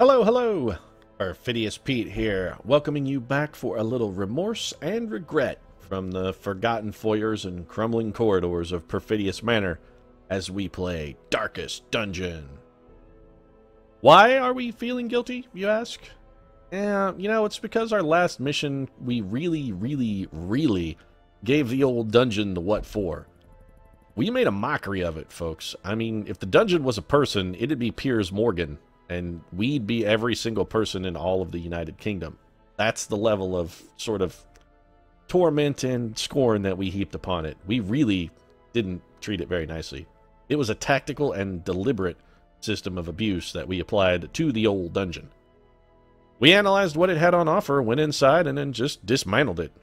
Hello, hello! Perfidious Pete here, welcoming you back for a little remorse and regret from the forgotten foyers and crumbling corridors of Perfidious Manor as we play Darkest Dungeon. Why are we feeling guilty, you ask? It's because our last mission we really gave the old dungeon the what for. We made a mockery of it, folks. I mean, if the dungeon was a person, it'd be Piers Morgan, and we'd be every single person in all of the United Kingdom. That's the level of sort of torment and scorn that we heaped upon it. We really didn't treat it very nicely. It was a tactical and deliberate system of abuse that we applied to the old dungeon. We analyzed what it had on offer, went inside, and then just dismantled it.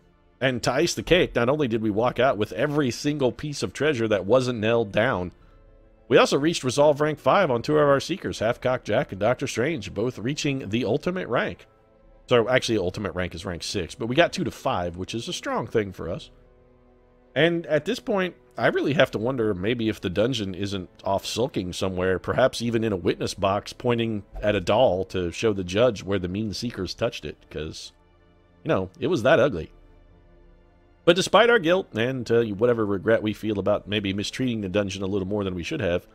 And to ice the cake, not only did we walk out with every single piece of treasure that wasn't nailed down, we also reached Resolve rank 5 on two of our Seekers, Half-Cock Jack and Dr. Strange, both reaching the ultimate rank. So actually, ultimate rank is rank 6, but we got 2 to 5, which is a strong thing for us. And at this point, I really have to wonder maybe if the dungeon isn't off sulking somewhere, perhaps even in a witness box pointing at a doll to show the judge where the mean Seekers touched it, because, it was that ugly. But despite our guilt and whatever regret we feel about maybe mistreating the dungeon a little more than we should have,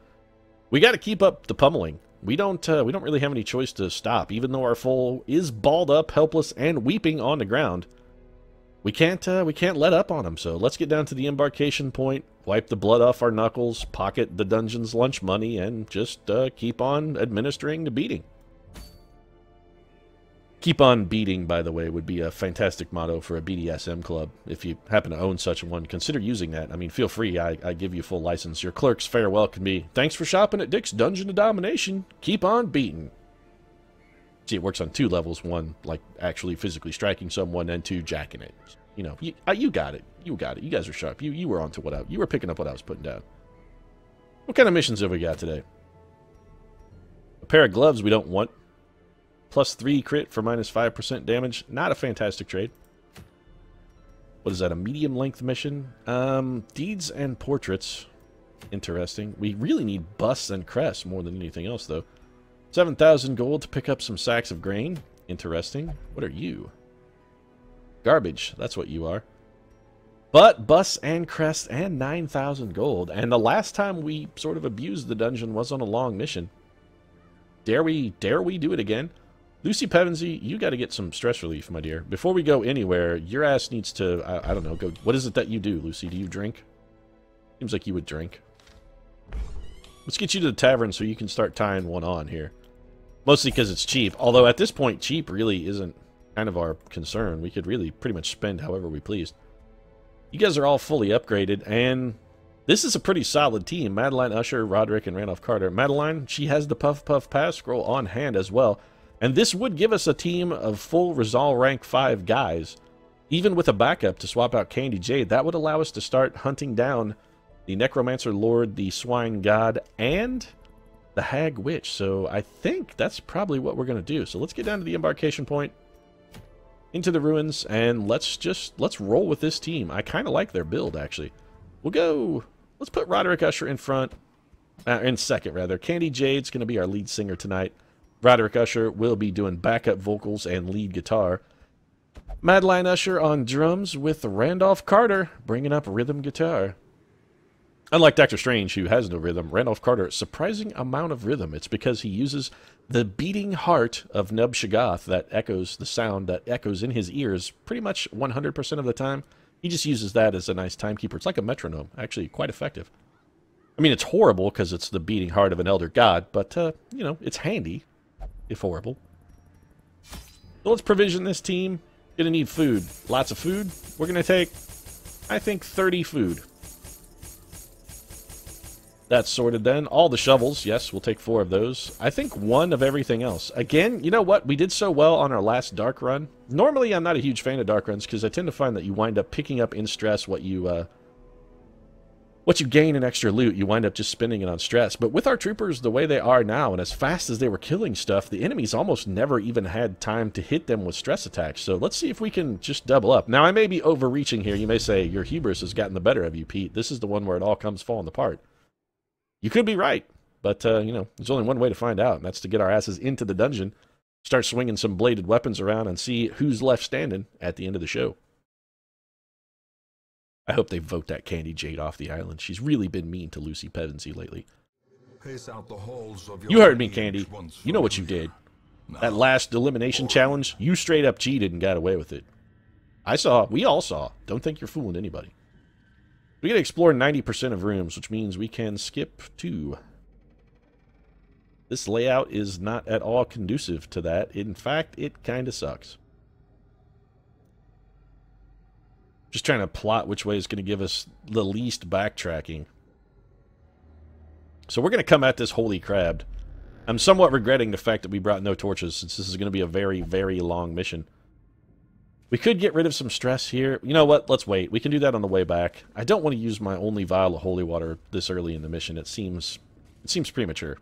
we got to keep up the pummeling. We don't really have any choice to stop, even though our foe is balled up, helpless, and weeping on the ground. We can't let up on him. So let's get down to the embarkation point, wipe the blood off our knuckles, pocket the dungeon's lunch money, and just keep on administering the beating. Keep on beating, by the way, would be a fantastic motto for a BDSM club. If you happen to own such one, consider using that. I mean, feel free. I give you full license. Your clerk's farewell can be, "Thanks for shopping at Dick's Dungeon of Domination. Keep on beating." See, it works on 2 levels. 1, like actually physically striking someone, and 2, jacking it. You got it. You got it. You guys are sharp. You were onto you were picking up what I was putting down. What kind of missions have we got today? A pair of gloves we don't want. +3 crit for -5% damage. Not a fantastic trade. What is that, a medium length mission? Deeds and portraits. Interesting. We really need busts and crests more than anything else, though. 7,000 gold to pick up some sacks of grain. Interesting. What are you? Garbage. That's what you are. But busts and crests and 9,000 gold. And the last time we sort of abused the dungeon was on a long mission. Dare we do it again? Lucy Pevensey, you got to get some stress relief, my dear. Before we go anywhere, your ass needs to, I don't know, go. What is it that you do, Lucy? Do you drink? Seems like you would drink. Let's get you to the tavern so you can start tying one on here. Mostly because it's cheap. Although at this point, cheap really isn't kind of our concern. We could really pretty much spend however we pleased. You guys are all fully upgraded, and this is a pretty solid team. Madeline Usher, Roderick, and Randolph Carter. Madeline, she has the Puff Puff Pass scroll on hand as well. And this would give us a team of full Resolve rank 5 guys. Even with a backup to swap out Candy Jade, that would allow us to start hunting down the Necromancer Lord, the Swine God, and the Hag Witch. So I think that's probably what we're going to do. So let's get down to the embarkation point, into the ruins, and let's roll with this team. I kind of like their build, actually. Let's put Roderick Usher in front, in second, rather. Candy Jade's going to be our lead singer tonight. Roderick Usher will be doing backup vocals and lead guitar. Madeline Usher on drums with Randolph Carter bringing up rhythm guitar. Unlike Dr. Strange, who has no rhythm, Randolph Carter, surprising amount of rhythm. It's because he uses the beating heart of Nub Shoggoth that echoes the sound that echoes in his ears pretty much 100% of the time. He just uses that as a nice timekeeper. It's like a metronome. Actually, quite effective. I mean, it's horrible because it's the beating heart of an elder god, but, it's handy. If horrible. So let's provision this team. Gonna need food. Lots of food. We're gonna take, I think, 30 food. That's sorted then. All the shovels. Yes, we'll take 4 of those. I think 1 of everything else. Again, you know what? We did so well on our last dark run. Normally, I'm not a huge fan of dark runs because I tend to find that you wind up picking up in stress what you gain in extra loot, you wind up just spending it on stress. But with our troopers the way they are now, and as fast as they were killing stuff, the enemies almost never even had time to hit them with stress attacks. So let's see if we can just double up. Now, I may be overreaching here. You may say, your hubris has gotten the better of you, Pete. This is the one where it all comes falling apart. You could be right, but, there's only one way to find out, and that's to get our asses into the dungeon start swinging some bladed weapons around and see who's left standing at the end of the show. I hope they vote that Candy Jade off the island. She's really been mean to Lucy Pevensey lately. Pace out the halls of You heard me, Candy. You know what you did. That last elimination challenge, you straight up cheated and got away with it. I saw. We all saw. Don't think you're fooling anybody. We get to explore 90% of rooms, which means we can skip 2. This layout is not at all conducive to that. In fact, it kind of sucks. Just trying to plot which way is going to give us the least backtracking. So we're going to come at this holy crab. I'm somewhat regretting the fact that we brought no torches, since this is going to be a very, very long mission. We could get rid of some stress here. You know what? Let's wait. We can do that on the way back. I don't want to use my only vial of holy water this early in the mission. It seems premature.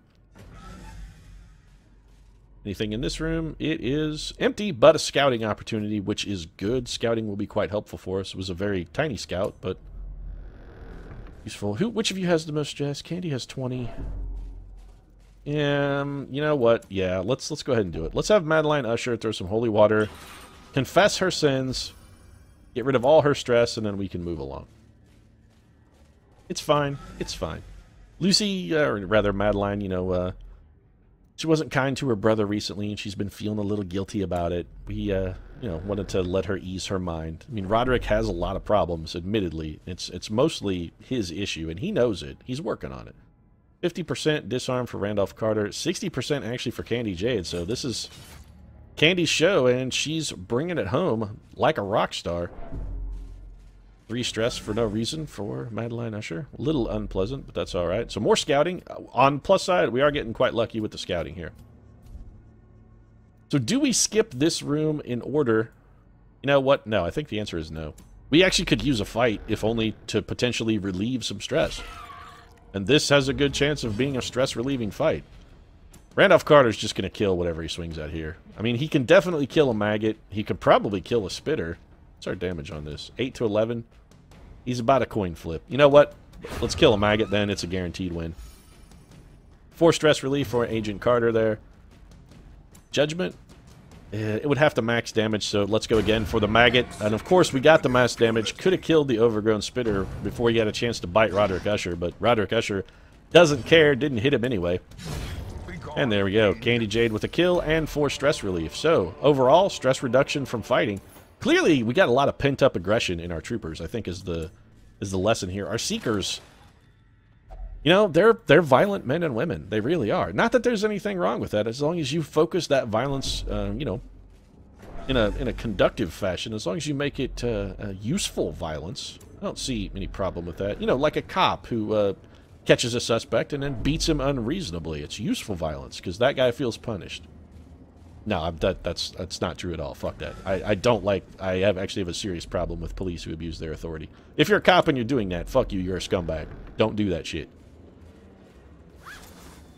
Anything in this room? It is empty, but a scouting opportunity, which is good. Scouting will be quite helpful for us. It was a very tiny scout, but useful. Which of you has the most stress? Candy has 20. You know what? Yeah, let's go ahead and do it. Let's have Madeline Usher throw some holy water, confess her sins, get rid of all her stress, and then we can move along. It's fine. It's fine. Lucy, or rather Madeline, you know, she wasn't kind to her brother recently, and she's been feeling a little guilty about it. We, you know, wanted to let her ease her mind. I mean, Roderick has a lot of problems, admittedly. It's mostly his issue, and he knows it. He's working on it. 50% disarm for Randolph Carter, 60% actually for Candy Jade, so this is Candy's show, and she's bringing it home like a rock star. 3 stress for no reason for Madeline Usher. A little unpleasant, but that's all right. So more scouting. On plus side, we are getting quite lucky with the scouting here. So do we skip this room in order? You know what? No, I think the answer is no. We actually could use a fight, if only to potentially relieve some stress. And this has a good chance of being a stress-relieving fight. Randolph Carter's just going to kill whatever he swings at here. I mean, he can definitely kill a maggot. He could probably kill a spitter. What's our damage on this? 8 to 11. He's about a coin flip. You know what? Let's kill a maggot then. It's a guaranteed win. 4 stress relief for Agent Carter there. Judgment. It would have to max damage, so let's go again for the maggot. And of course, we got the max damage. Could have killed the overgrown spitter before he had a chance to bite Roderick Usher, but Roderick Usher doesn't care, didn't hit him anyway. And there we go. Candy Jade with a kill and 4 stress relief. So, overall, stress reduction from fighting. Clearly, we got a lot of pent-up aggression in our troopers, I think is the lesson here. Our Seekers, you know, they're violent men and women. They really are. Not that there's anything wrong with that, as long as you focus that violence, you know, in a conductive fashion, as long as you make it useful violence. I don't see any problem with that. You know, like a cop who catches a suspect and then beats him unreasonably. It's useful violence, because that guy feels punished. No, that's not true at all. Fuck that. I don't like... I actually have a serious problem with police who abuse their authority. If you're a cop and you're doing that, fuck you, you're a scumbag. Don't do that shit.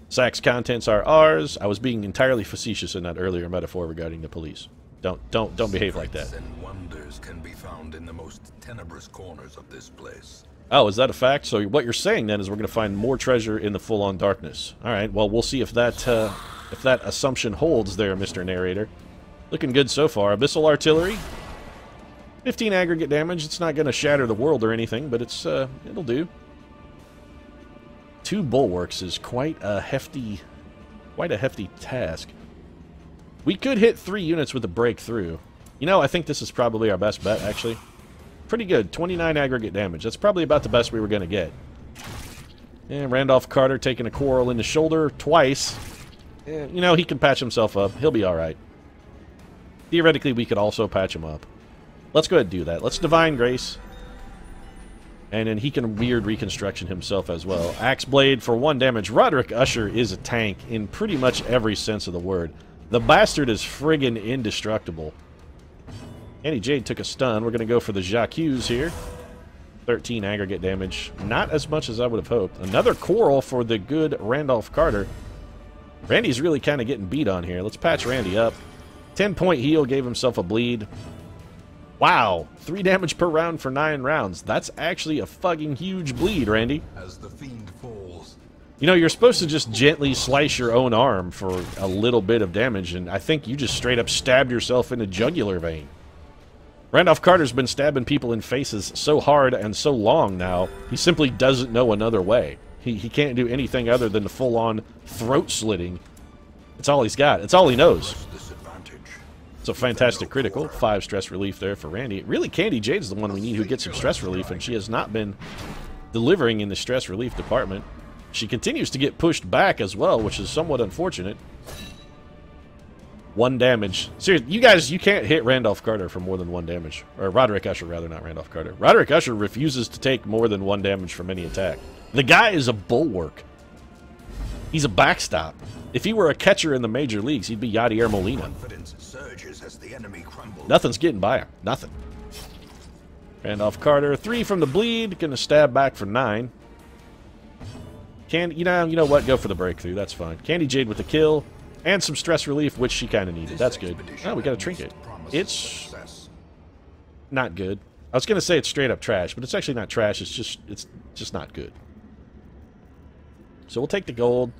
Sack's contents are ours. I was being entirely facetious in that earlier metaphor regarding the police. Don't behave like that. And wonders can be found in the most tenebrous corners of this place. Oh, is that a fact? So what you're saying then is we're going to find more treasure in the full-on darkness. All right, well, we'll see if that assumption holds there, Mr. Narrator. Looking good so far. Abyssal Artillery. 15 aggregate damage. It's not going to shatter the world or anything, but it's it'll do. 2 bulwarks is quite a hefty task. We could hit 3 units with a breakthrough. You know, I think this is probably our best bet, actually. Pretty good. 29 aggregate damage. That's probably about the best we were going to get. And Randolph Carter taking a quarrel in the shoulder twice. You know, he can patch himself up. He'll be alright. Theoretically, we could also patch him up. Let's go ahead and do that. Let's Divine Grace. And then he can weird reconstruction himself as well. Axe Blade for 1 damage. Roderick Usher is a tank in pretty much every sense of the word. The bastard is friggin' indestructible. Candy Jade took a stun. We're going to go for the Jacques here. 13 aggregate damage. Not as much as I would have hoped. Another quarrel for the good Randolph Carter. Randy's really kind of getting beat on here. Let's patch Randy up. 10-point heal, gave himself a bleed. Wow, 3 damage per round for 9 rounds. That's actually a fucking huge bleed, Randy. As the fiend falls, You know, you're supposed to just gently slice your own arm for a little bit of damage, and I think you just straight up stabbed yourself in the jugular vein. Randolph Carter's been stabbing people in faces so hard and so long now, he simply doesn't know another way. He can't do anything other than the full-on throat slitting. It's all he's got. It's all he knows. It's a fantastic critical. 5 stress relief there for Randy. Really, Candy Jade's the one we need who gets some stress relief, and she has not been delivering in the stress relief department. She continues to get pushed back as well, which is somewhat unfortunate. 1 damage. Seriously, you guys, you can't hit Randolph Carter for more than 1 damage. Or Roderick Usher, rather, not Randolph Carter. Roderick Usher refuses to take more than 1 damage from any attack. The guy is a bulwark. He's a backstop. If he were a catcher in the major leagues, he'd be Yadier Molina. Nothing's getting by him. Nothing. Randolph Carter, 3 from the bleed. Gonna stab back for 9. You know what? Go for the breakthrough. That's fine. Candy Jade with the kill. And some stress relief, which she kind of needed. That's good. Oh, we got a trinket. It's not good. I was going to say it's straight up trash, but it's actually not trash. It's just not good. So we'll take the gold.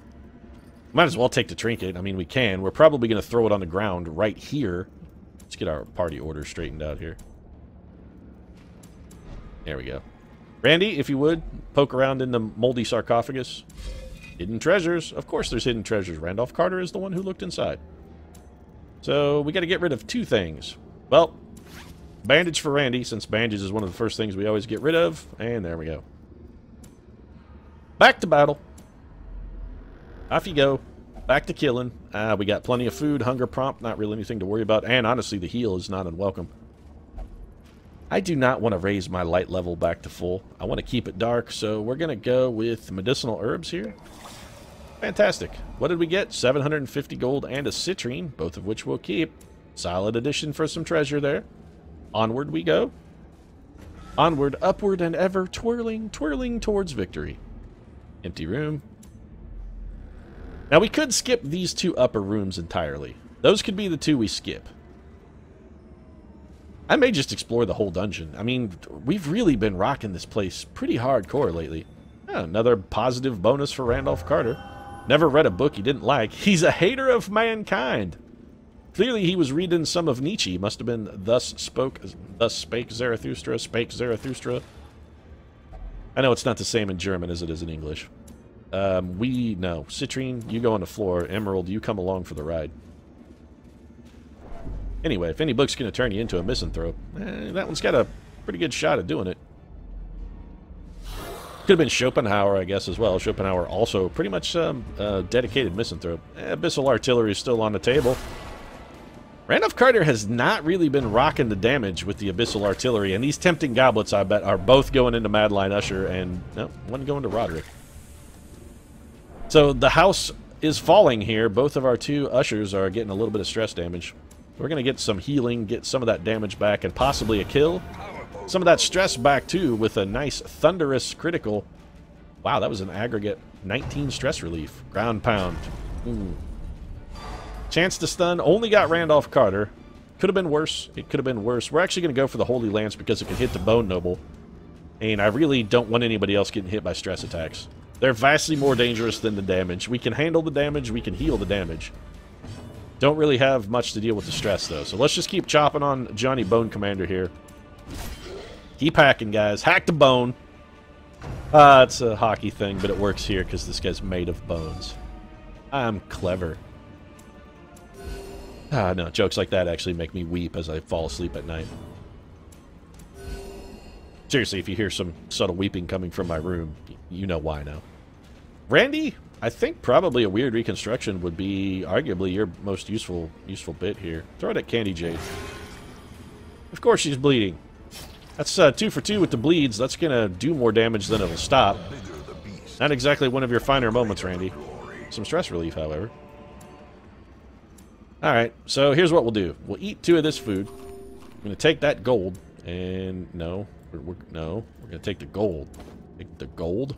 Might as well take the trinket. I mean, we can. We're probably going to throw it on the ground right here. Let's get our party order straightened out here. There we go. Randy, if you would, poke around in the moldy sarcophagus. Hidden treasures. Of course there's hidden treasures. Randolph Carter is the one who looked inside. So we got to get rid of 2 things. Well, bandage for Randy, since bandage is one of the first things we always get rid of. And there we go. Back to battle. Off you go. Back to killing. We got plenty of food, hunger prompt, not really anything to worry about. And honestly, the heal is not unwelcome. I do not want to raise my light level back to full. I want to keep it dark, so we're going to go with medicinal herbs here. Fantastic. What did we get? 750 gold and a citrine, both of which we'll keep. Solid addition for some treasure there. Onward we go. Onward, upward, and ever twirling, twirling towards victory. Empty room. Now we could skip these 2 upper rooms entirely. Those could be the 2 we skip. I may just explore the whole dungeon. I mean, we've really been rocking this place pretty hardcore lately. Another positive bonus for Randolph Carter. Never read a book he didn't like. He's a hater of mankind. Clearly he was reading some of Nietzsche. Must have been thus spake Zarathustra. I know it's not the same in German as it is in English. No. Citrine, you go on the floor. Emerald, you come along for the ride. Anyway, if any book's going to turn you into a misanthrope, that one's got a pretty good shot at doing it. Could have been Schopenhauer, I guess, as well. Schopenhauer also pretty much a dedicated misanthrope. Abyssal Artillery is still on the table. Randolph Carter has not really been rocking the damage with the Abyssal Artillery, and these Tempting Goblets, I bet, are both going into Madeline Usher, and no, one going to Roderick. So the house is falling here. Both of our 2 Ushers are getting a little bit of stress damage. We're going to get some healing, get some of that damage back, and possibly a kill. Some of that stress back, too, with a nice thunderous critical. Wow, that was an aggregate 19 stress relief. Ground pound. Chance to stun. Only got Randolph Carter. Could have been worse. It could have been worse. We're actually going to go for the Holy Lance because it can hit the Bone Noble. And I really don't want anybody else getting hit by stress attacks. They're vastly more dangerous than the damage. We can handle the damage. We can heal the damage. Don't really have much to deal with the stress, though. So let's just keep chopping on Johnny Bone Commander here. Keep hacking, guys. Hack the bone. It's a hockey thing, but it works here because this guy's made of bones. I'm clever. No, jokes like that actually make me weep as I fall asleep at night. Seriously, if you hear some subtle weeping coming from my room, you know why now. Randy, I think probably a weird reconstruction would be arguably your most useful bit here. Throw it at Candy Jade. Of course she's bleeding. That's 2 for 2 with the bleeds. That's going to do more damage than it'll stop. Not exactly one of your finer moments, Randy. Some stress relief, however. Alright, so here's what we'll do. We'll eat 2 of this food. I'm going to take that gold. And no, we're going to take the gold. Take the gold?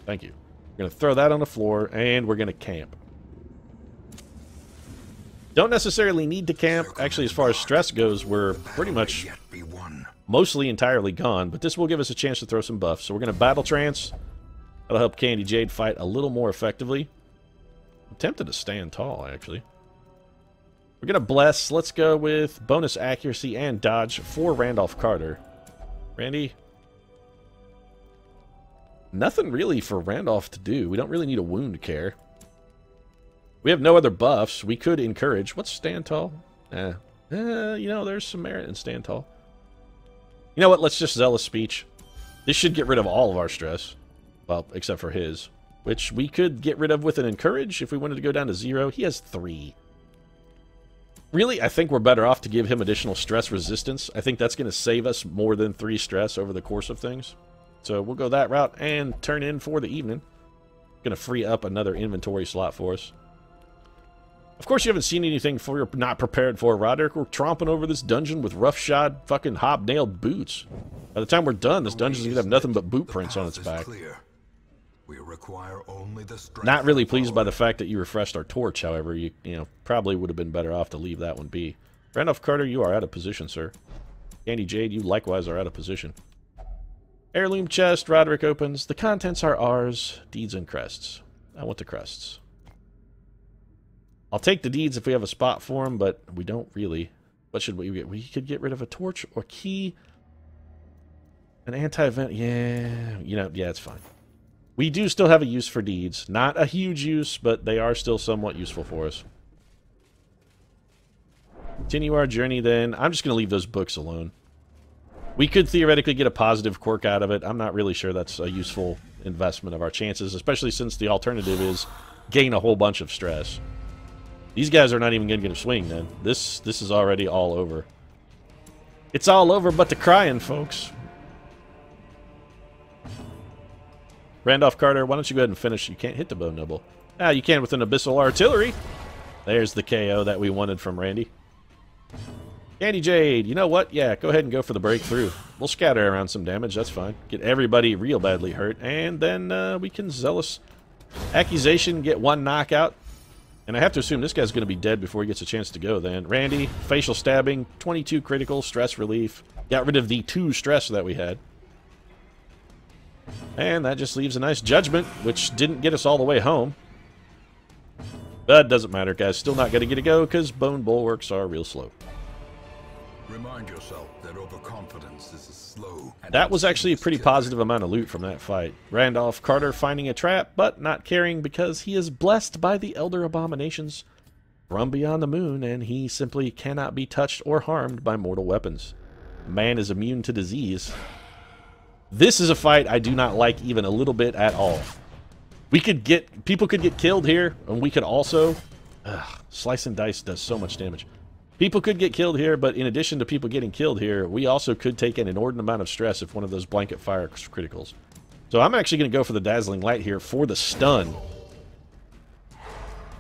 Thank you. We're going to throw that on the floor, and we're going to camp. Don't necessarily need to camp. Actually, as far as stress goes, we're pretty much mostly entirely gone, but this will give us a chance to throw some buffs. So we're going to Battle Trance, That'll help Candy Jade fight a little more effectively. I'm tempted to stand tall, actually. We're going to bless. Let's go with bonus accuracy and dodge for Randolph Carter. Randy? Nothing really for Randolph to do. We don't really need a wound care. We have no other buffs. We could encourage. What's stand tall? You know, there's some merit in stand tall. You know what? Let's just Zealous Speech. This should get rid of all of our stress. Well, except for his. Which we could get rid of with an encourage if we wanted to go down to 0. He has 3. Really, I think we're better off to give him additional stress resistance. I think that's going to save us more than 3 stress over the course of things. So we'll go that route and turn in for the evening. Going to free up another inventory slot for us. Of course, you haven't seen anything for you're not prepared for, Roderick. We're tromping over this dungeon with roughshod, fucking hobnailed boots. By the time we're done, this dungeon's going to have nothing but boot prints on its back. We require only the strength. Not really pleased by the fact that you refreshed our torch, however. You know, probably would have been better off to leave that one be. Randolph Carter, you are out of position, sir. Candy Jade, you likewise are out of position. Heirloom chest, Roderick opens. The contents are ours. Deeds and crests. I want the crests. I'll take the deeds if we have a spot for them, but we don't really. What should we get? We could get rid of a torch or key. An anti-event. Yeah, you know, yeah, it's fine. We do still have a use for deeds. Not a huge use, but they are still somewhat useful for us. Continue our journey then. I'm just going to leave those books alone. We could theoretically get a positive quirk out of it. I'm not really sure that's a useful investment of our chances, especially since the alternative is gain a whole bunch of stress. These guys are not even going to get a swing then. This is already all over. It's all over but the crying, folks. Randolph Carter, why don't you go ahead and finish? You can't hit the Bone Noble. Ah, you can with an Abyssal Artillery. There's the KO that we wanted from Randy. Candy Jade, you know what? Yeah, go ahead and go for the breakthrough. We'll scatter around some damage, that's fine. Get everybody real badly hurt, and then we can Zealous Accusation, get 1 knockout. And I have to assume this guy's going to be dead before he gets a chance to go then. Randy, facial stabbing, 22 critical, stress relief. Got rid of the 2 stress that we had. And that just leaves a nice judgment, which didn't get us all the way home. But it doesn't matter, guys. Still not going to get a go because bone bulwarks are real slow. Remind yourself that overconfidence is a slow. That was actually a pretty positive amount of loot from that fight. Randolph Carter finding a trap, but not caring because he is blessed by the Elder Abominations from beyond the moon, and he simply cannot be touched or harmed by mortal weapons. Man is immune to disease. This is a fight I do not like even a little bit at all. People could get killed here, and we could also... Slice and Dice does so much damage. People could get killed here, but in addition to people getting killed here, we also could take an inordinate amount of stress if one of those blanket fire criticals. So I'm actually going to go for the Dazzling Light here for the stun.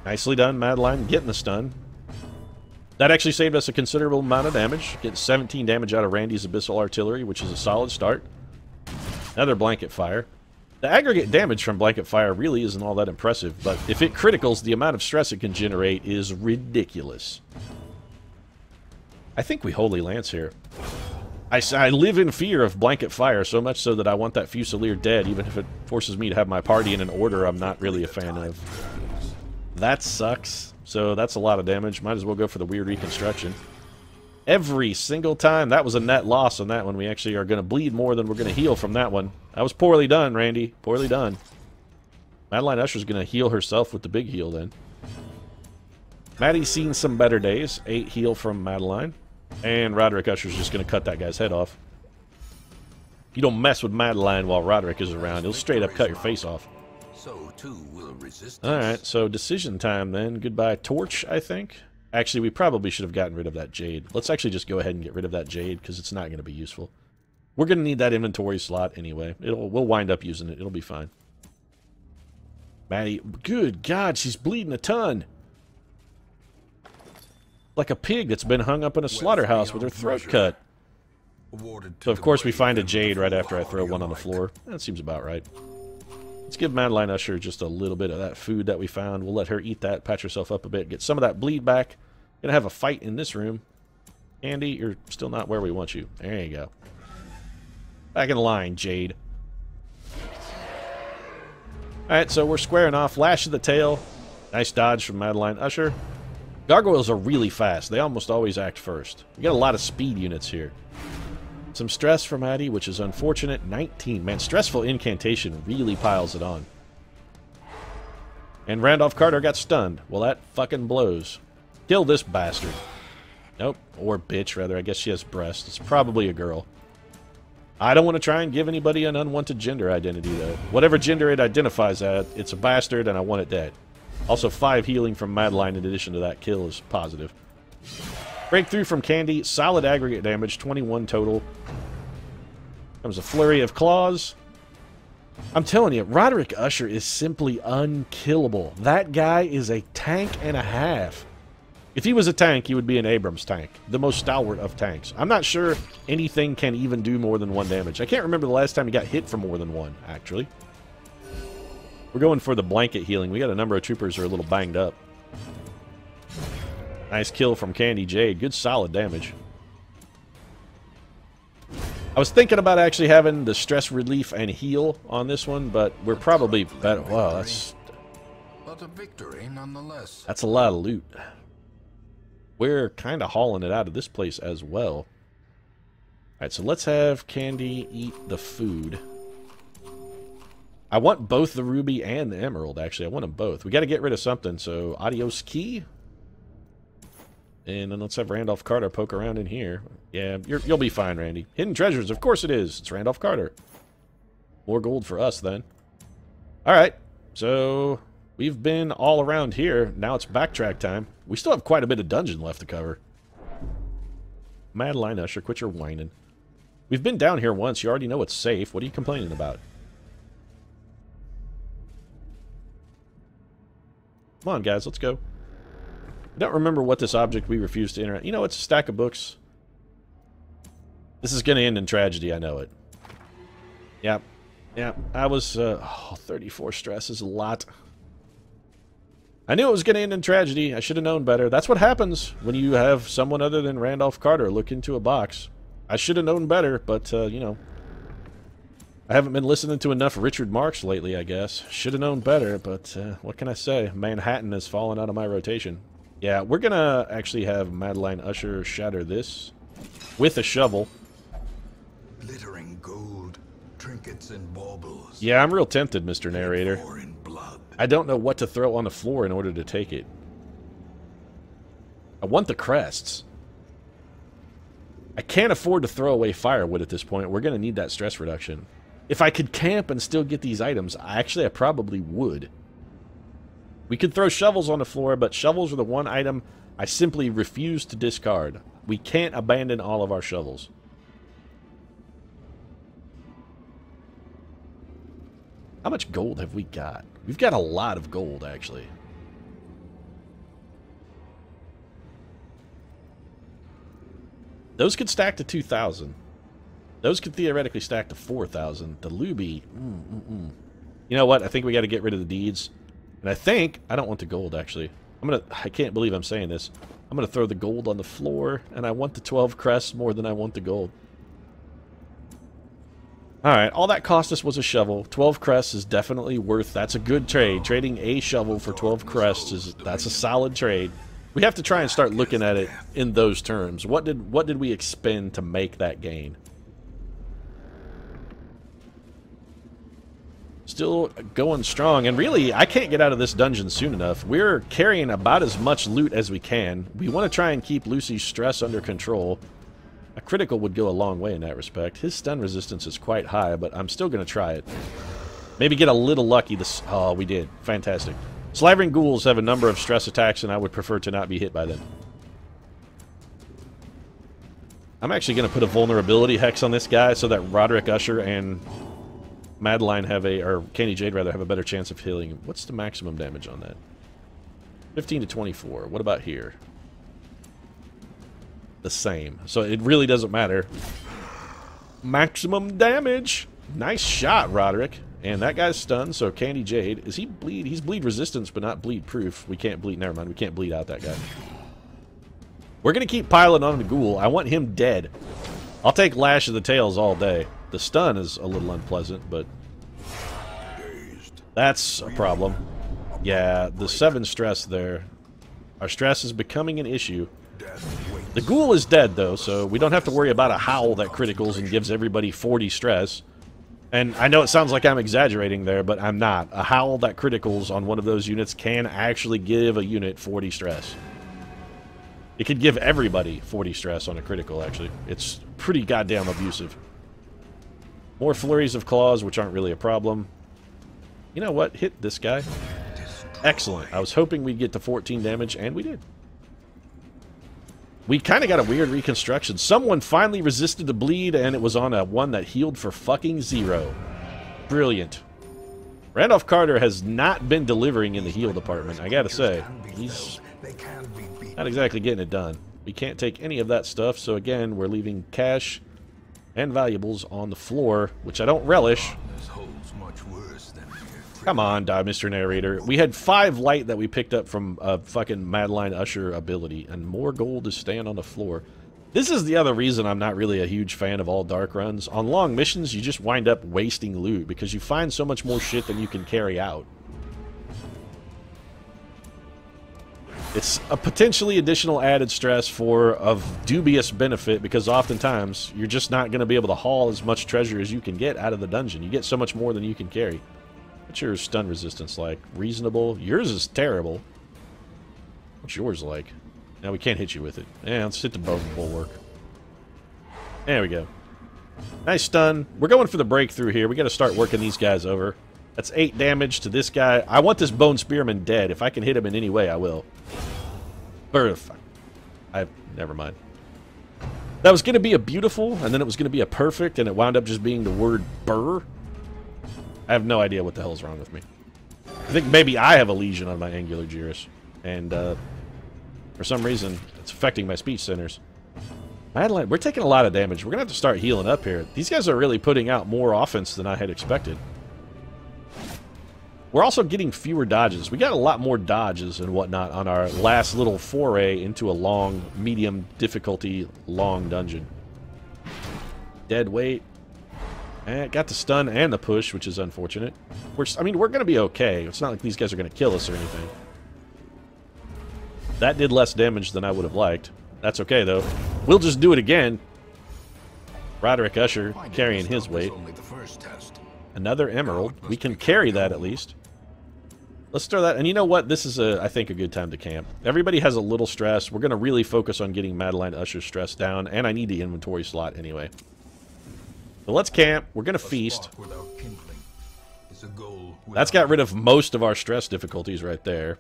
Nicely done, Madeline, getting the stun. That actually saved us a considerable amount of damage. Getting 17 damage out of Randy's Abyssal Artillery, which is a solid start. Another blanket fire. The aggregate damage from blanket fire really isn't all that impressive, but if it criticals, the amount of stress it can generate is ridiculous. I think we Holy Lance here. I live in fear of blanket fire, so much so that I want that Fusilier dead, even if it forces me to have my party in an order I'm not really a fan of. That sucks. So that's a lot of damage. Might as well go for the Weird Reconstruction. Every single time. That was a net loss on that one. We actually are going to bleed more than we're going to heal from that one. That was poorly done, Randy. Poorly done. Madeline Usher's going to heal herself with the big heal then. Maddie's seen some better days. 8 heal from Madeline. And Roderick Usher's just going to cut that guy's head off. You don't mess with Madeline while Roderick is around. He'll straight up cut your face off. So too will resistance. Alright, so decision time then. Goodbye Torch, I think. Actually, we probably should have gotten rid of that Jade. Let's actually just go ahead and get rid of that Jade, because it's not going to be useful. We're going to need that inventory slot anyway. We'll wind up using it. It'll be fine. Maddie, good God, she's bleeding a ton. Like a pig that's been hung up in a slaughterhouse with her throat cut. So of course we find a Jade right after I throw one on the floor. That seems about right. Let's give Madeline Usher just a little bit of that food that we found. We'll let her eat that, patch herself up a bit, get some of that bleed back. Gonna have a fight in this room. Andy, you're still not where we want you. There you go. Back in line, Jade. Alright, so we're squaring off. Lash of the tail. Nice dodge from Madeline Usher. Gargoyles are really fast. They almost always act first. We got a lot of speed units here. Some stress from Addie, which is unfortunate. 19. Man, stressful incantation really piles it on. And Randolph Carter got stunned. Well, that fucking blows. Kill this bastard. Nope. Or bitch, rather. I guess she has breasts. It's probably a girl. I don't want to try and give anybody an unwanted gender identity, though. Whatever gender it identifies as, it's a bastard, and I want it dead. Also, 5 healing from Madeline in addition to that kill is positive. Breakthrough from Candy. Solid aggregate damage. 21 total. Comes a flurry of claws. I'm telling you, Roderick Usher is simply unkillable. That guy is a tank and a half. If he was a tank, he would be an Abrams tank. The most stalwart of tanks. I'm not sure anything can even do more than 1 damage. I can't remember the last time he got hit for more than 1, actually. We're going for the blanket healing. We got a number of troopers who are a little banged up. Nice kill from Candy Jade. Good solid damage. I was thinking about actually having the stress relief and heal on this one, but we're probably better. Wow, that's... But a victory nonetheless. That's a lot of loot. We're kind of hauling it out of this place as well. Alright, so let's have Candy eat the food. I want both the ruby and the emerald, actually. I want them both. We got to get rid of something, so adios key. And then let's have Randolph Carter poke around in here. Yeah, you'll be fine, Randy. Hidden treasures, of course it is. It's Randolph Carter. More gold for us, then. Alright, so we've been all around here. Now it's backtrack time. We still have quite a bit of dungeon left to cover. Madeline Usher, quit your whining. We've been down here once. You already know it's safe. What are you complaining about? Come on, guys, let's go. I don't remember what this object we refused to interact. You know, it's a stack of books. This is going to end in tragedy, I know it. Yep. Yep. I was, 34 stress is a lot. I knew it was going to end in tragedy. I should have known better. That's what happens when you have someone other than Randolph Carter look into a box. I should have known better, but, you know. I haven't been listening to enough Richard Marx lately, I guess. Should have known better, but, what can I say? Manhattan has fallen out of my rotation. Yeah, we're going to actually have Madeline Usher shatter this with a shovel. Glittering gold, trinkets and baubles. Yeah, I'm real tempted, Mr. Narrator. In blood. I don't know what to throw on the floor in order to take it. I want the crests. I can't afford to throw away firewood at this point. We're going to need that stress reduction. If I could camp and still get these items, I probably would. We could throw shovels on the floor, but shovels are the one item I simply refuse to discard. We can't abandon all of our shovels. How much gold have we got? We've got a lot of gold, actually. Those could stack to 2,000. Those could theoretically stack to 4,000. The Luby. You know what? I think we got to get rid of the deeds. And I don't want the gold, actually. I can't believe I'm saying this. I'm going to throw the gold on the floor, and I want the 12 crests more than I want the gold. Alright, all that cost us was a shovel. 12 crests is definitely worth... That's a good trade. Trading a shovel for 12 crests, that's a solid trade. We have to try and start looking at it in those terms. What did we expend to make that gain? Still going strong, and really, I can't get out of this dungeon soon enough. We're carrying about as much loot as we can. We want to try and keep Lucy's stress under control. A critical would go a long way in that respect. His stun resistance is quite high, but I'm still going to try it. Maybe get a little lucky. Oh, we did. Fantastic. Slavering ghouls have a number of stress attacks, and I would prefer to not be hit by them. I'm actually going to put a vulnerability hex on this guy so that Roderick Usher and Madeline or Candy Jade rather, have a better chance of healing. What's the maximum damage on that? 15 to 24. What about here? The same. So it really doesn't matter. Maximum damage! Nice shot, Roderick. And that guy's stunned, so Candy Jade, is he bleed? He's bleed resistance, but not bleed proof. We can't bleed, never mind, we can't bleed out that guy. We're gonna keep piling on the ghoul. I want him dead. I'll take Lash of the Tails all day. The stun is a little unpleasant, but... Dazed. That's a problem. Yeah, the 7 stress there. Our stress is becoming an issue. The ghoul is dead, though, so we don't have to worry about a howl that criticals and gives everybody 40 stress. And I know it sounds like I'm exaggerating there, but I'm not. A howl that criticals on one of those units can actually give a unit 40 stress. It could give everybody 40 stress on a critical, actually. It's pretty goddamn abusive. More flurries of claws, which aren't really a problem. You know what? Hit this guy. Excellent. I was hoping we'd get to 14 damage, and we did. We kind of got a weird reconstruction. Someone finally resisted the bleed, and it was on a one that healed for fucking 0. Brilliant. Randolph Carter has not been delivering in the heal department, I gotta say. He's not exactly getting it done. We can't take any of that stuff, so again, we're leaving cash and valuables on the floor, which I don't relish. Come on, die, Mr. Narrator. We had 5 light that we picked up from a fucking Madeline Usher ability, and more gold is staying on the floor. This is the other reason I'm not really a huge fan of all dark runs. On long missions, you just wind up wasting loot, because you find so much more shit than you can carry out. It's a potentially additional added stress for of dubious benefit, because oftentimes, you're just not going to be able to haul as much treasure as you can get out of the dungeon. You get so much more than you can carry. What's your stun resistance like? Reasonable? Yours is terrible. What's yours like? Now we can't hit you with it. Yeah, let's hit the bulwark. There we go. Nice stun. We're going for the breakthrough here. We got to start working these guys over. That's 8 damage to this guy. I want this Bone Spearman dead. If I can hit him in any way, I will. Never mind. That was going to be a beautiful, and then it was going to be a perfect, and it wound up just being the word burr. I have no idea what the hell's wrong with me. I think maybe I have a lesion on my angular gyrus, and for some reason, it's affecting my speech centers. Madeline, we're taking a lot of damage. We're going to have to start healing up here. These guys are really putting out more offense than I had expected. We're also getting fewer dodges. We got a lot more dodges and whatnot on our last little foray into a long, medium difficulty, long dungeon. Dead weight. Got the stun and the push, which is unfortunate. We're going to be okay. It's not like these guys are going to kill us or anything. That did less damage than I would have liked. That's okay, though. We'll just do it again. Roderick Usher carrying his weight. Another emerald. We can carry that at least. Let's throw that. And you know what? This is, I think, a good time to camp. Everybody has a little stress. We're going to really focus on getting Madeline Usher's stress down. And I need the inventory slot anyway. So let's camp. We're going to feast. That's got rid of most of our stress difficulties right there.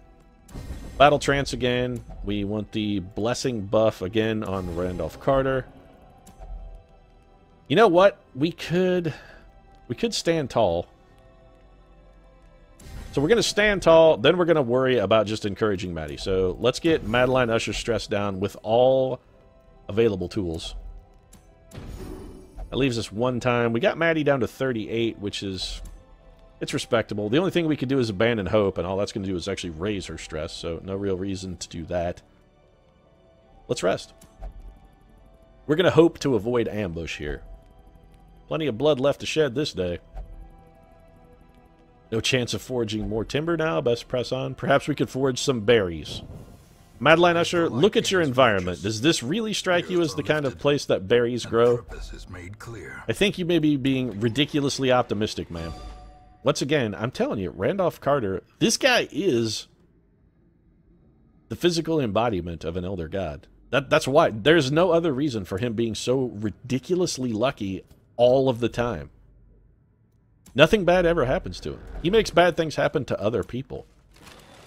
Battle Trance again. We want the Blessing buff again on Randolph Carter. You know what? We could stand tall. So we're going to stand tall, then we're going to worry about just encouraging Maddie. So let's get Madeline Usher's stress down with all available tools. That leaves us 1 time. We got Maddie down to 38, which is... it's respectable. The only thing we could do is abandon hope, and all that's going to do is actually raise her stress, so no real reason to do that. Let's rest. We're going to hope to avoid ambush here. Plenty of blood left to shed this day. No chance of foraging more timber now. Best press on. Perhaps we could forage some berries. Madeline Usher, look at your environment. Does this really strike you as the kind of place that berries grow? I think you may be being ridiculously optimistic, ma'am. Once again, I'm telling you, Randolph Carter, this guy is the physical embodiment of an elder god. That's why. There's no other reason for him being so ridiculously lucky all of the time. Nothing bad ever happens to him. He makes bad things happen to other people.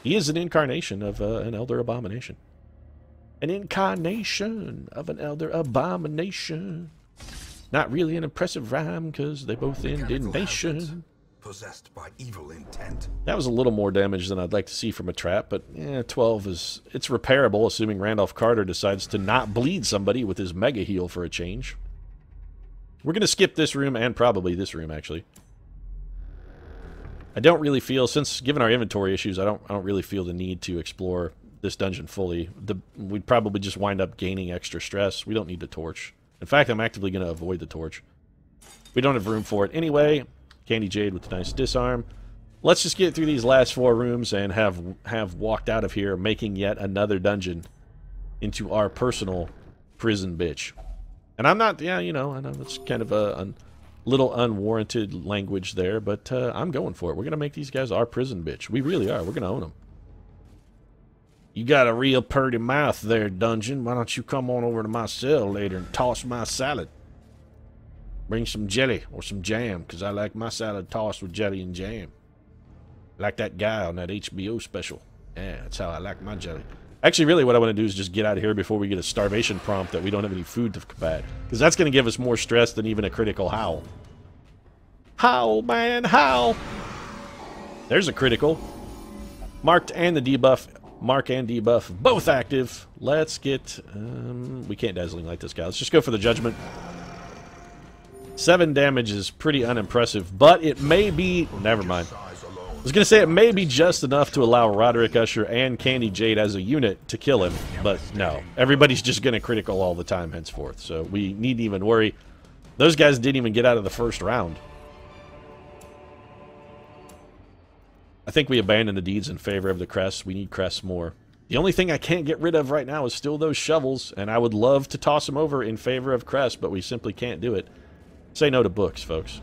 He is an incarnation of an elder abomination. An incarnation of an elder abomination. Not really an impressive rhyme, because they both end in nation. Possessed by evil intent. That was a little more damage than I'd like to see from a trap, but 12 is... it's repairable, assuming Randolph Carter decides to not bleed somebody with his mega heal for a change. We're going to skip this room, and probably this room, actually. I don't really feel, since given our inventory issues, I don't really feel the need to explore this dungeon fully. We'd probably just wind up gaining extra stress. We don't need the torch. In fact, I'm actively going to avoid the torch. We don't have room for it anyway. Candy Jade with a nice disarm. let's just get through these last 4 rooms and have walked out of here, making yet another dungeon into our personal prison bitch. And I'm not, yeah, you know, I know that's kind of a little unwarranted language there, but I'm going for it. We're going to make these guys our prison bitch. We really are. We're going to own them. You got a real purty mouth there, dungeon. Why don't you come on over to my cell later and toss my salad? Bring some jelly or some jam, because I like my salad tossed with jelly and jam. Like that guy on that HBO special. Yeah, that's how I like my jelly. Actually, really what I want to do is just get out of here before we get a starvation prompt that we don't have any food to combat. Because that's going to give us more stress than even a critical howl. Howl, man, howl! There's a critical. Marked and the debuff. Mark and debuff, both active. Let's get... we can't dazzling light this guy. Let's just go for the judgment. 7 damage is pretty unimpressive, but it may be... Never mind. I was going to say it may be just enough to allow Roderick Usher and Candy Jade as a unit to kill him, but no. Everybody's just going to critical all the time henceforth, so we needn't even worry. Those guys didn't even get out of the first round. I think we abandoned the deeds in favor of the crests. We need crests more. The only thing I can't get rid of right now is still those shovels, and I would love to toss them over in favor of crests, but we simply can't do it. Say no to books, folks.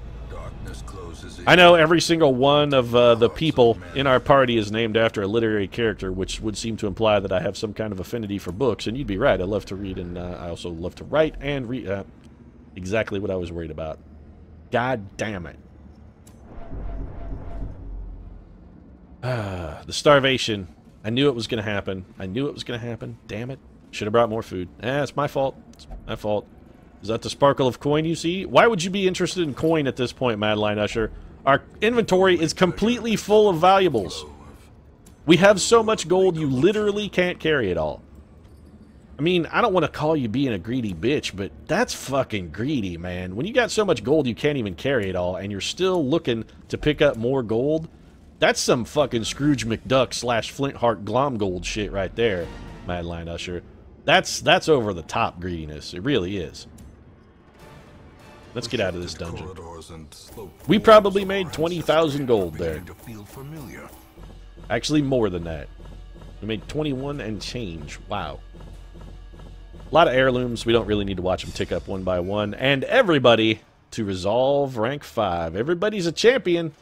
I know every single one of the people in our party is named after a literary character, which would seem to imply that I have some kind of affinity for books, and you'd be right. I love to read, and I also love to write and read. Exactly what I was worried about. God damn it. The starvation. I knew it was going to happen. I knew it was going to happen. Damn it. Should have brought more food. It's my fault. It's my fault. Is that the sparkle of coin you see? Why would you be interested in coin at this point, Madeline Usher? Our inventory is completely full of valuables. We have so much gold, you literally can't carry it all. I mean, I don't want to call you being a greedy bitch, but that's fucking greedy, man. When you got so much gold you can't even carry it all, and you're still looking to pick up more gold, that's some fucking Scrooge McDuck / Flintheart Glomgold shit right there, Madeline Usher. That's over the top greediness. It really is. Let's get out of this dungeon. We probably made 20,000 gold there. Actually, more than that. We made 21 and change. Wow. A lot of heirlooms. We don't really need to watch them tick up one by one. And everybody to resolve rank 5. Everybody's a champion.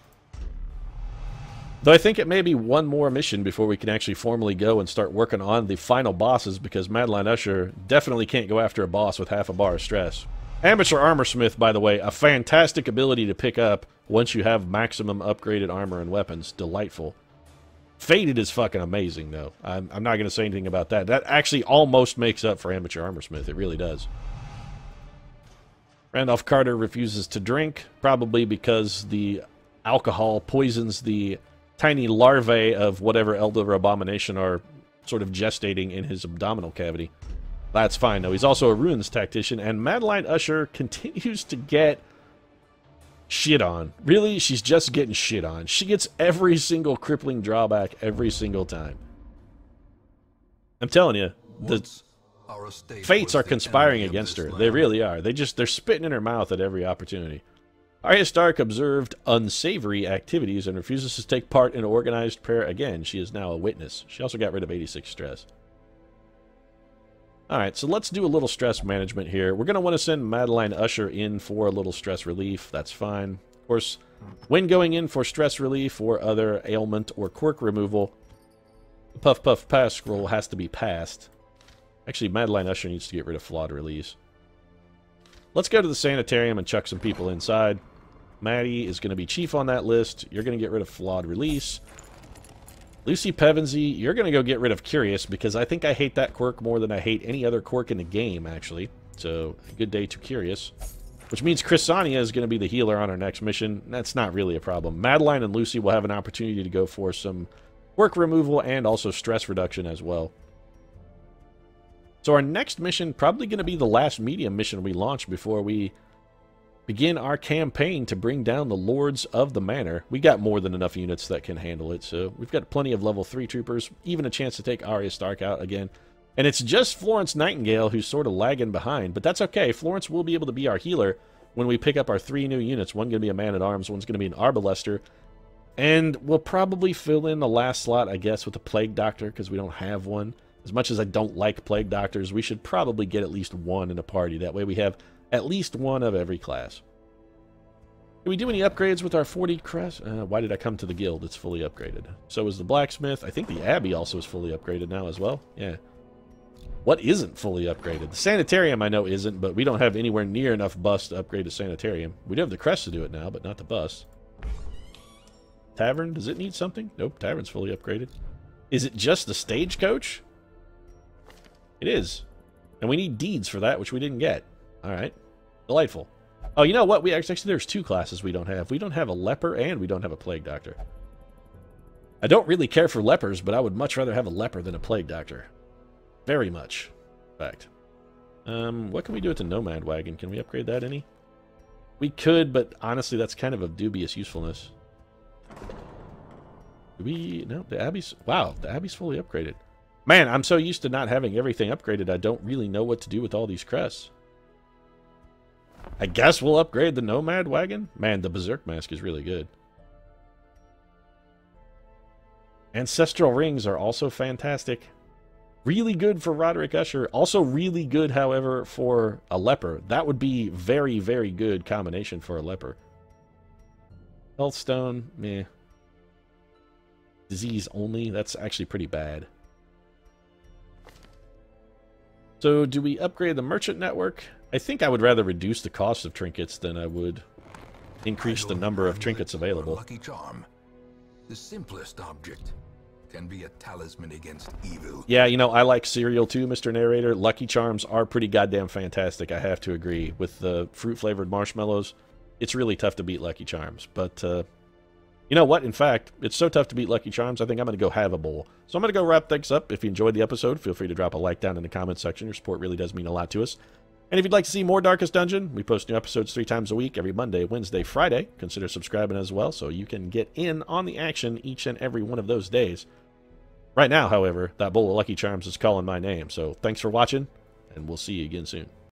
Though I think it may be one more mission before we can actually formally go and start working on the final bosses, because Madeline Usher definitely can't go after a boss with half a bar of stress. Amateur Armorsmith, by the way, a fantastic ability to pick up once you have maximum upgraded armor and weapons. Delightful. Faded is fucking amazing, though. I'm not going to say anything about that. That actually almost makes up for Amateur Armorsmith. It really does. Randolph Carter refuses to drink, probably because the alcohol poisons the tiny larvae of whatever elder abomination are sort of gestating in his abdominal cavity. That's fine, though. He's also a ruins tactician, and Madeline Usher continues to get shit on. Really, she's just getting shit on. She gets every single crippling drawback every single time. I'm telling you, the fates are conspiring against her. They really are. They're spitting in her mouth at every opportunity. Arya Stark observed unsavory activities and refuses to take part in organized prayer again. She is now a witness. She also got rid of 86 stress. Alright, so let's do a little stress management here. We're going to want to send Madeline Usher in for a little stress relief. That's fine. Of course, when going in for stress relief or other ailment or quirk removal, the Puff Puff Pass scroll has to be passed. Actually, Madeline Usher needs to get rid of flawed release. Let's go to the sanitarium and chuck some people inside. Maddie is going to be chief on that list. You're going to get rid of flawed release. Lucy Pevensey, you're going to go get rid of Curious, because I think I hate that quirk more than I hate any other quirk in the game, actually. So, good day to Curious. Which means Chrysania is going to be the healer on our next mission. That's not really a problem. Madeline and Lucy will have an opportunity to go for some quirk removal and also stress reduction as well. So our next mission, probably going to be the last medium mission we launch before we begin our campaign to bring down the Lords of the Manor. We got more than enough units that can handle it, so we've got plenty of level 3 troopers, even a chance to take Arya Stark out again. And it's just Florence Nightingale who's sort of lagging behind, but that's okay. Florence will be able to be our healer when we pick up our 3 new units. One going to be a man-at-arms, one's going to be an Arbalester, And we'll probably fill in the last slot, I guess, with a Plague Doctor, because we don't have one. As much as I don't like Plague Doctors, we should probably get at least one in a party. That way we have at least one of every class. Can we do any upgrades with our 40 crest? Why did I come to the guild? It's fully upgraded. So is the blacksmith. I think the abbey also is fully upgraded now as well. Yeah. What isn't fully upgraded? The sanitarium I know isn't, but we don't have anywhere near enough busts to upgrade the sanitarium. We do have the crest to do it now, but not the bust. Tavern, does it need something? Nope, tavern's fully upgraded. Is it just the stagecoach? It is. And we need deeds for that, which we didn't get. Alright. Delightful. Oh, you know what? We actually, there's two classes we don't have. We don't have a leper and we don't have a plague doctor. I don't really care for lepers, but I would much rather have a leper than a plague doctor. Very much. In fact. What can we do with the nomad wagon? Can we upgrade that any? We could, but honestly, that's kind of dubious usefulness. Do we... No, the abbey's... Wow, the abbey's fully upgraded. Man, I'm so used to not having everything upgraded, I don't really know what to do with all these crests. I guess we'll upgrade the nomad wagon? Man, the berserk mask is really good. Ancestral rings are also fantastic. Really good for Roderick Usher. Also really good, however, for a leper. That would be very, very good combination for a leper. Healthstone, meh. Disease only, that's actually pretty bad. So, do we upgrade the merchant network? I think I would rather reduce the cost of trinkets than I would increase the number of trinkets available. Lucky charm. The simplest object can be a talisman against evil. Yeah, you know, I like cereal too, Mr. Narrator. Lucky Charms are pretty goddamn fantastic, I have to agree. With the fruit-flavored marshmallows, it's really tough to beat Lucky Charms. But, you know what? In fact, it's so tough to beat Lucky Charms, I think I'm going to go have a bowl. So I'm going to go wrap things up. If you enjoyed the episode, feel free to drop a like down in the comments section. Your support really does mean a lot to us. And if you'd like to see more Darkest Dungeon, we post new episodes 3 times a week, every Monday, Wednesday, Friday. Consider subscribing as well so you can get in on the action each and every one of those days. Right now, however, that bowl of Lucky Charms is calling my name. So thanks for watching, and we'll see you again soon.